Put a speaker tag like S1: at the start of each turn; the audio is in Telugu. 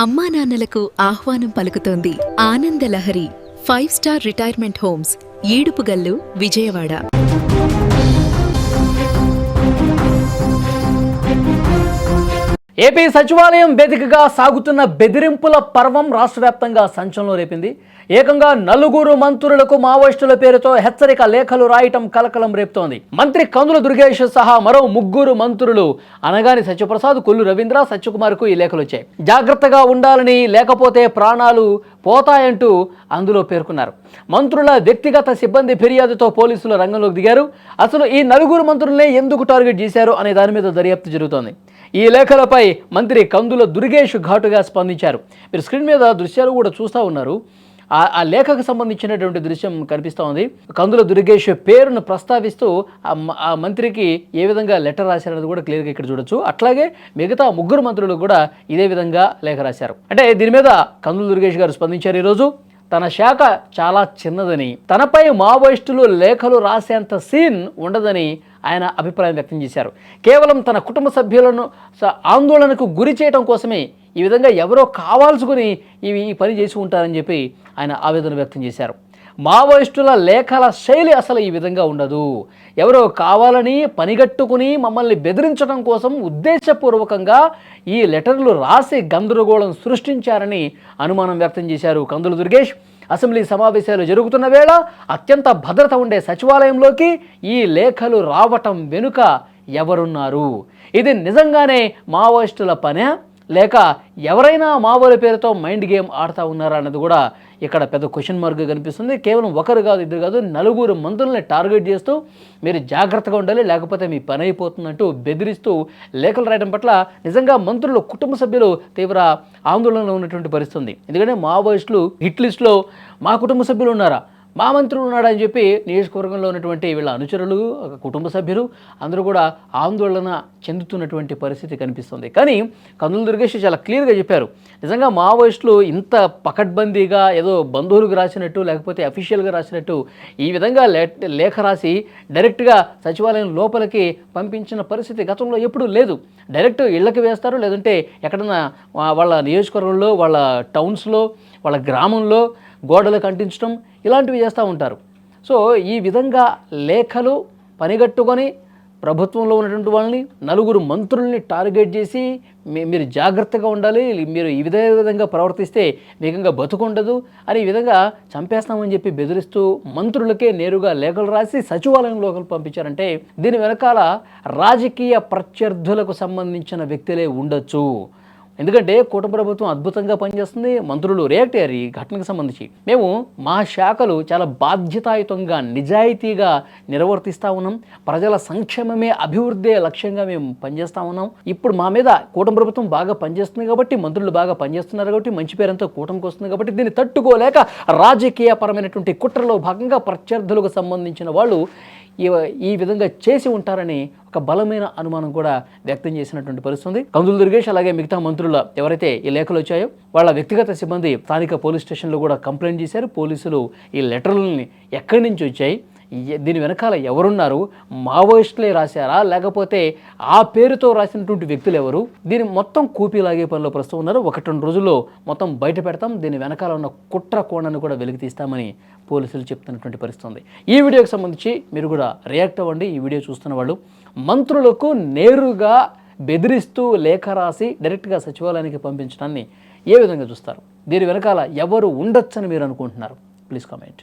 S1: అమ్మా నాన్నలకు ఆహ్వానం పలుకుతోంది Ananda Lahari 5 star retirement homes Edupugallu Vijayawada.
S2: AP సచివాలయం వేదికగా సాగుతున్న బెదిరింపుల పర్వం రాష్ట్ర వ్యాప్తంగా సంచలనం రేపింది. ఏకంగా 4 మంత్రులకు మావోయిస్టుల పేరుతో హెచ్చరిక లేఖలు రాయటం కలకలం రేపుతోంది. మంత్రి కందుల దుర్గేష్ సహా మరో 3 మంత్రులు అనగాని సత్యప్రసాద్, కొల్లు రవీంద్ర, సత్యకుమార్కు ఈ లేఖలు వచ్చాయి. జాగ్రత్తగా ఉండాలని, లేకపోతే ప్రాణాలు పోతాయంటూ అందులో పేర్కొన్నారు. మంత్రుల వ్యక్తిగత సిబ్బంది ఫిర్యాదుతో పోలీసులు రంగంలోకి దిగారు. అసలు ఈ 4 మంత్రులనే ఎందుకు టార్గెట్ చేశారు అనే దాని మీద దర్యాప్తు జరుగుతోంది. ఈ లేఖలపై మంత్రి కందుల దుర్గేష్ ఘాటుగా స్పందించారు. మీరు స్క్రీన్ మీద దృశ్యాలు కూడా చూస్తూ ఉన్నారు. ఆ లేఖకు సంబంధించినటువంటి దృశ్యం కనిపిస్తూ ఉంది. కందుల దుర్గేష్ పేరును ప్రస్తావిస్తూ ఆ మంత్రికి ఏ విధంగా లెటర్ రాశారనేది కూడా క్లియర్గా ఇక్కడ చూడొచ్చు. అట్లాగే మిగతా 3 మంత్రులు కూడా ఇదే విధంగా లేఖ రాశారు. అంటే దీని మీద కందుల దుర్గేష్ గారు స్పందించారు. ఈరోజు తన శాఖ చాలా చిన్నదని, తనపై మావోయిస్టులు లేఖలు రాసేంత సీన్ ఉండదని ఆయన అభిప్రాయం వ్యక్తం చేశారు. కేవలం తన కుటుంబ సభ్యులను ఆందోళనకు గురి చేయడం కోసమే ఈ విధంగా ఎవరో కావాల్సుకుని ఈ పని చేసి ఉంటారని చెప్పి ఆయన ఆవేదన వ్యక్తం చేశారు. మావోయిస్టుల లేఖల శైలి అసలు ఈ విధంగా ఉండదు. ఎవరో కావాలని పనిగట్టుకుని మమ్మల్ని బెదిరించడం కోసం ఉద్దేశపూర్వకంగా ఈ లెటర్లు రాసి గందరగోళం సృష్టించారని అనుమానం వ్యక్తం చేశారు కందుల దుర్గేష్. అసెంబ్లీ సమావేశాలు జరుగుతున్న వేళ అత్యంత భద్రత ఉండే సచివాలయంలోకి ఈ లేఖలు రావటం వెనుక ఎవరున్నారు? ఇది నిజంగానే మావోయిస్టుల పనే, లేక ఎవరైనా మావోల పేరుతో మైండ్ గేమ్ ఆడుతూ ఉన్నారా అన్నది కూడా ఇక్కడ పెద్ద క్వశ్చన్ మార్క్ కనిపిస్తుంది. కేవలం ఒకరు కాదు, 2 కాదు, 4 మంత్రుల్ని టార్గెట్ చేస్తూ మీరు జాగ్రత్తగా ఉండాలి, లేకపోతే మీ పని అయిపోతుందంటూ బెదిరిస్తూ లేఖలు రాయడం పట్ల నిజంగా మంత్రులు కుటుంబ సభ్యులు తీవ్ర ఆందోళనలో ఉన్నటువంటి పరిస్థితుంది. ఎందుకంటే మావోయిస్టులు హిట్ లిస్టులో మా కుటుంబ సభ్యులు ఉన్నారా, మా మంత్రులు ఉన్నాడని చెప్పి నియోజకవర్గంలో ఉన్నటువంటి వీళ్ళ అనుచరులు, కుటుంబ సభ్యులు అందరూ కూడా ఆందోళన చెందుతున్నటువంటి పరిస్థితి కనిపిస్తుంది. కానీ కందుల దుర్గేష్ చాలా క్లియర్గా చెప్పారు, నిజంగా మావోయిస్టులు ఇంత పకడ్బందీగా ఏదో బంధువులకు రాసినట్టు లేకపోతే అఫీషియల్గా రాసినట్టు ఈ విధంగా లేఖ రాసి డైరెక్ట్గా సచివాలయం లోపలికి పంపించిన పరిస్థితి గతంలో ఎప్పుడూ లేదు. డైరెక్ట్ ఇళ్ళకి వేస్తారు, లేదంటే ఎక్కడన్నా వాళ్ళ నియోజకవర్గంలో, వాళ్ళ టౌన్స్లో, వాళ్ళ గ్రామంలో గోడలకు అంటించడం ఇలాంటివి చేస్తూ ఉంటారు. సో ఈ విధంగా లేఖలు పనిగట్టుకొని ప్రభుత్వంలో ఉన్నటువంటి వాళ్ళని 4 మంత్రుల్ని టార్గెట్ చేసి మీరు జాగ్రత్తగా ఉండాలి, మీరు ఈ విధంగా ప్రవర్తిస్తే వేగంగా బతుకుండదు అని ఈ విధంగా చంపేస్తామని చెప్పి బెదిరిస్తూ మంత్రులకే నేరుగా లేఖలు రాసి సచివాలయం లోపలికి పంపించారంటే దీని వెనకాల రాజకీయ ప్రత్యర్థులకు సంబంధించిన వ్యక్తులే ఉండొచ్చు. ఎందుకంటే కూటమి ప్రభుత్వం అద్భుతంగా పనిచేస్తుంది. మంత్రులు రియాక్ట్ అయ్యారు ఈ ఘటనకు సంబంధించి. మేము మా శాఖలు చాలా బాధ్యతాయుతంగా నిజాయితీగా నిర్వర్తిస్తూ ఉన్నాం, ప్రజల సంక్షేమమే అభివృద్ధి లక్ష్యంగా మేము పనిచేస్తూ ఉన్నాం. ఇప్పుడు మా మీద కూటమి ప్రభుత్వం బాగా పనిచేస్తుంది కాబట్టి, మంత్రులు బాగా పనిచేస్తున్నారు కాబట్టి, మంచి పేరంతో కూటమికి వస్తుంది కాబట్టి దీన్ని తట్టుకోలేక రాజకీయపరమైనటువంటి కుట్రలో భాగంగా ప్రత్యర్థులకు సంబంధించిన వాళ్ళు ఈ విధంగా చేసి ఉంటారని ఒక బలమైన అనుమానం కూడా వ్యక్తం చేసినటువంటి పరిస్థితి. కందుల దుర్గేష్ అలాగే మిగతా మంత్రుల ఎవరైతే ఈ లేఖలు వచ్చాయో వాళ్ళ వ్యక్తిగత సిబ్బంది స్థానిక పోలీస్ స్టేషన్లో కూడా కంప్లైంట్ చేశారు. పోలీసులు ఈ లెటర్లని ఎక్కడి నుంచి వచ్చాయి, దీని వెనకాల ఎవరున్నారు, మావోయిస్టులే రాశారా లేకపోతే ఆ పేరుతో రాసినటువంటి వ్యక్తులు ఎవరు, దీని మొత్తం కూపీలాగే పనిలో ప్రస్తుతం ఉన్నారు. 1-2 రోజుల్లో మొత్తం బయట పెడతాం, దీని వెనకాల ఉన్న కుట్ర కోణాన్ని కూడా వెలికి తీస్తామని పోలీసులు చెప్తున్నటువంటి పరిస్థితుంది. ఈ వీడియోకి సంబంధించి మీరు కూడా రియాక్ట్ అవ్వండి. ఈ వీడియో చూస్తున్న వాళ్ళు మంత్రులకు నేరుగా బెదిరిస్తూ లేఖ రాసి డైరెక్ట్గా సచివాలయానికి పంపించడాన్ని ఏ విధంగా చూస్తారు? దీని వెనకాల ఎవరు ఉండొచ్చని మీరు అనుకుంటున్నారు? Please comment.